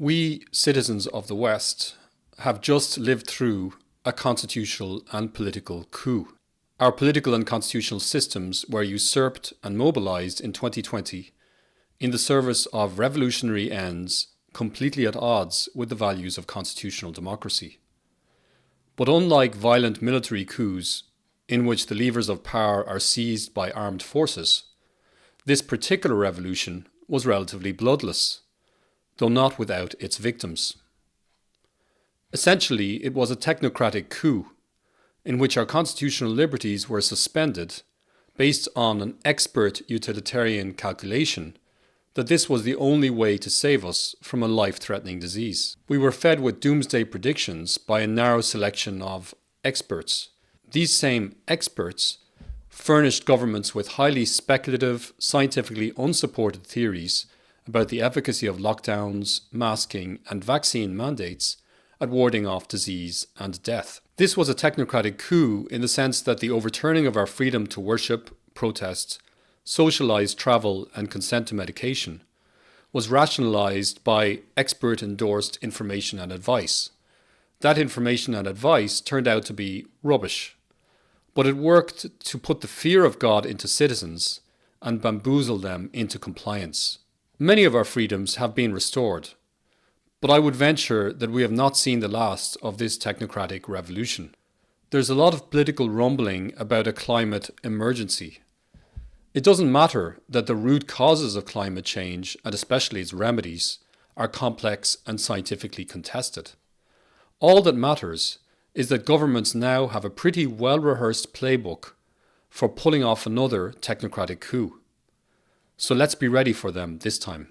We, citizens of the West, have just lived through a constitutional and political coup. Our political and constitutional systems were usurped and mobilised in 2020 in the service of revolutionary ends completely at odds with the values of constitutional democracy. But unlike violent military coups, in which the levers of power are seized by armed forces, this particular revolution was relatively bloodless, though not without its victims. Essentially, it was a technocratic coup, in which our constitutional liberties were suspended based on an expert utilitarian calculation that this was the only way to save us from a life-threatening disease. We were fed with doomsday predictions by a narrow selection of experts. These same experts furnished governments with highly speculative, scientifically unsupported theories about the efficacy of lockdowns, masking, and vaccine mandates at warding off disease and death. This was a technocratic coup in the sense that the overturning of our freedom to worship, protest, socialise travel and consent to medication was rationalised by expert-endorsed information and advice. That information and advice turned out to be rubbish, but it worked to put the fear of God into citizens and bamboozle them into compliance. Many of our freedoms have been restored, but I would venture that we have not seen the last of this technocratic revolution. There's a lot of political rumbling about a climate emergency. It doesn't matter that the root causes of climate change, and especially its remedies, are complex and scientifically contested. All that matters is that governments now have a pretty well-rehearsed playbook for pulling off another technocratic coup. So let's be ready for them this time.